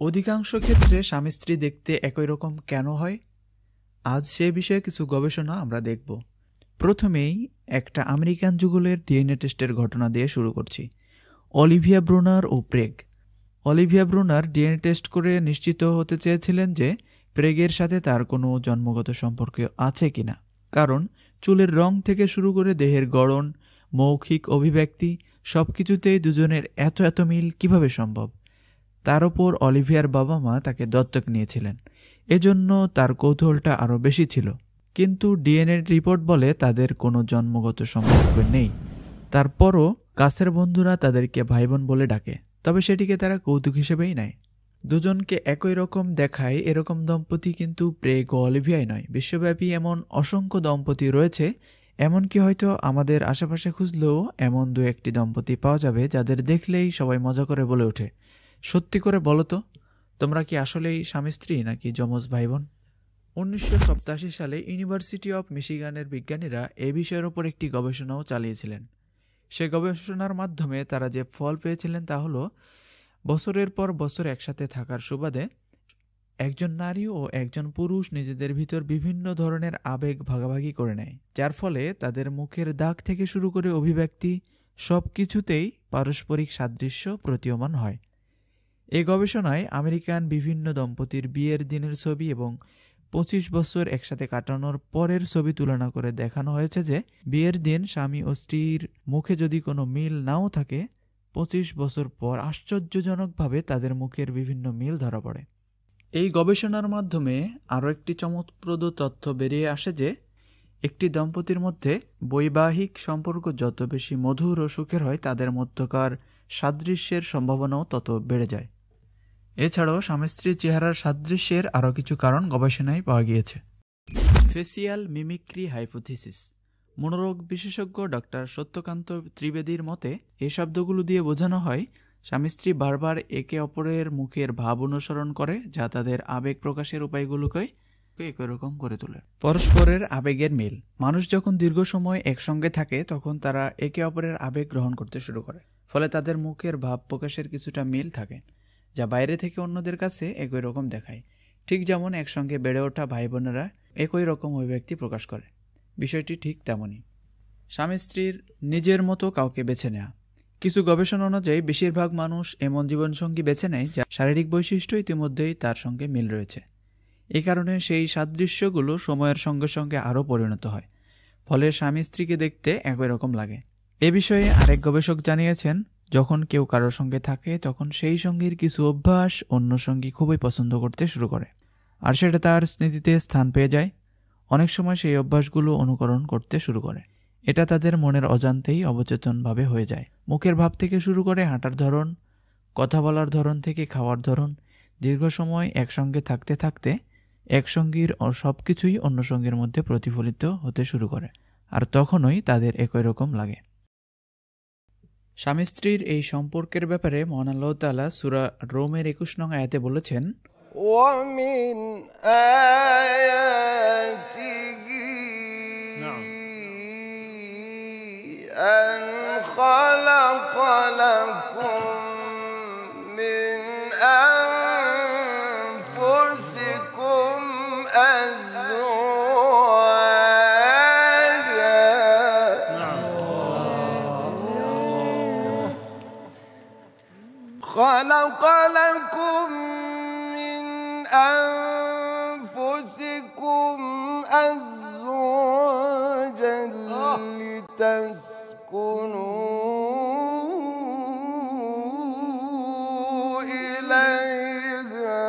অধিকাংশ ক্ষেত্রে স্বামী স্ত্রী দেখতে একই রকম কেন হয়? আজ সে বিষয়ে কিছু গবেষণা আমরা দেখব। প্রথমেই একটা আমেরিকান যুগলের ডিএনএ টেস্টের ঘটনা দিয়ে শুরু করছি। অলিভিয়া ব্রুনার ও প্রেগ। অলিভিয়া ব্রুনার ডিএনএ টেস্ট করে নিশ্চিত হতে চেয়েছিলেন যে প্রেগের সাথে তার কোনো জন্মগত সম্পর্ক আছে কিনা, কারণ চুলের রং থেকে শুরু করে দেহের গড়ন, মৌখিক অভিব্যক্তি সবকিছুতেই দুজনের এত মিল কিভাবে সম্ভব। তার উপর অলিভিয়ার বাবা মা তাকে দত্তক নিয়েছিলেন, এজন্য তার কৌতূহলটা আরও বেশি ছিল। কিন্তু ডিএনএ রিপোর্ট বলে তাদের কোনো জন্মগত সম্পর্ক নেই। তারপরও কাছের বন্ধুরা তাদেরকে ভাই বোন বলে ডাকে, তবে সেটিকে তারা কৌতুক হিসেবেই নেয়। দুজনকে একই রকম দেখায় এরকম দম্পতি কিন্তু প্রেগ ও অলিভিয়াই নয়, বিশ্বব্যাপী এমন অসংখ্য দম্পতি রয়েছে। এমনকি হয়তো আমাদের আশেপাশে খুঁজলেও এমন দু একটি দম্পতি পাওয়া যাবে যাদের দেখলেই সবাই মজা করে বলে ওঠে, সত্যি করে বলো তো, তোমরা কি আসলেই স্বামী স্ত্রী নাকি যমজ ভাই বোন? 1987 সালে ইউনিভার্সিটি অফ মিশিগানের বিজ্ঞানীরা এই বিষয়ের উপর একটি গবেষণাও চালিয়েছিলেন। সে গবেষণার মাধ্যমে তারা যে ফল পেয়েছিলেন তা হলো, বছরের পর বছর একসাথে থাকার সুবাদে একজন নারী ও একজন পুরুষ নিজেদের ভিতর বিভিন্ন ধরনের আবেগ ভাগাভাগি করে নেয়, যার ফলে তাদের মুখের দাগ থেকে শুরু করে অভিব্যক্তি সব কিছুতেই পারস্পরিক সাদৃশ্য প্রতীয়মান হয়। এই গবেষণায় আমেরিকান বিভিন্ন দম্পতির বিয়ের দিনের ছবি এবং 25 বছর একসাথে কাটানোর পরের ছবি তুলনা করে দেখানো হয়েছে যে বিয়ের দিন স্বামী ও স্ত্রীর মুখে যদি কোনো মিল নাও থাকে, 25 বছর পর আশ্চর্যজনকভাবে তাদের মুখের বিভিন্ন মিল ধরা পড়ে। এই গবেষণার মাধ্যমে আরও একটি চমকপ্রদ তথ্য বেরিয়ে আসে যে একটি দম্পতির মধ্যে বৈবাহিক সম্পর্ক যত বেশি মধুর ও সুখের হয়, তাদের মধ্যকার সাদৃশ্যের সম্ভাবনাও তত বেড়ে যায়। এছাড়াও স্বামী স্ত্রীর চেহারার সাদৃশ্যের আরও কিছু কারণ গবেষণায় পাওয়া গিয়েছে। Facial mimicry hypothesis. মনোরোগ বিশেষজ্ঞ ডক্টর সত্যকান্ত ত্রিবেদীর মতে এই শব্দগুলো দিয়ে বোঝানো হয় স্বামী স্ত্রী বারবার একে অপরের মুখের ভাব অনুসরণ করে, যা তাদের আবেগ প্রকাশের উপায়গুলোকে একই রকম করে তোলে। পরস্পরের আবেগের মিল। মানুষ যখন দীর্ঘ সময় একসঙ্গে থাকে তখন তারা একে অপরের আবেগ গ্রহণ করতে শুরু করে, ফলে তাদের মুখের ভাব প্রকাশের কিছুটা মিল থাকে, যা বাইরে থেকে অন্যদের কাছে একই রকম দেখায়। ঠিক যেমন একসঙ্গে বেড়ে ওঠা ভাই বোনেরা একই রকম অভিব্যক্তি প্রকাশ করে, বিষয়টি ঠিক তেমনই স্বামী স্ত্রীর নিজের মতো কাউকে বেছে নেওয়া। কিছু গবেষণা অনুযায়ী বেশিরভাগ মানুষ এমন জীবনসঙ্গী বেছে নেয় যা শারীরিক বৈশিষ্ট্য ইতিমধ্যেই তার সঙ্গে মিল রয়েছে। এই কারণে সেই সাদৃশ্যগুলো সময়ের সঙ্গে সঙ্গে আরও পরিণত হয়, ফলে স্বামী স্ত্রীকে দেখতে একই রকম লাগে। এ বিষয়ে আরেক গবেষক জানিয়েছেন, যখন কেউ কারোর সঙ্গে থাকে তখন সেই সঙ্গীর কিছু অভ্যাস অন্য সঙ্গী খুবই পছন্দ করতে শুরু করে, আর সেটা তার স্মৃতিতে স্থান পেয়ে যায়। অনেক সময় সেই অভ্যাসগুলো অনুকরণ করতে শুরু করে। এটা তাদের মনের অজান্তেই অবচেতনভাবে হয়ে যায়। মুখের ভাব থেকে শুরু করে হাঁটার ধরন, কথা বলার ধরন থেকে খাওয়ার ধরন, দীর্ঘ সময় একসঙ্গে থাকতে থাকতে এক সঙ্গীর সব কিছুই অন্য সঙ্গীর মধ্যে প্রতিফলিত হতে শুরু করে, আর তখনই তাদের একই রকম লাগে। স্বামী স্ত্রীর এই সম্পর্কের ব্যাপারে মহান আল্লাহ তাআলা সূরা রোমের 21 নং আয়াতে বলেছেন, ওয়ামিন আয়াতিহি আন খালাকা লাকুম মিন আনফুসিকুম خلق لكم من أنفسكم أزواجا لتسكنوا إليها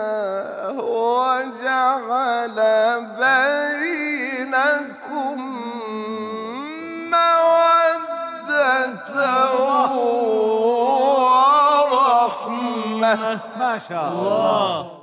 وجعل بينكم مودة ما شاء الله.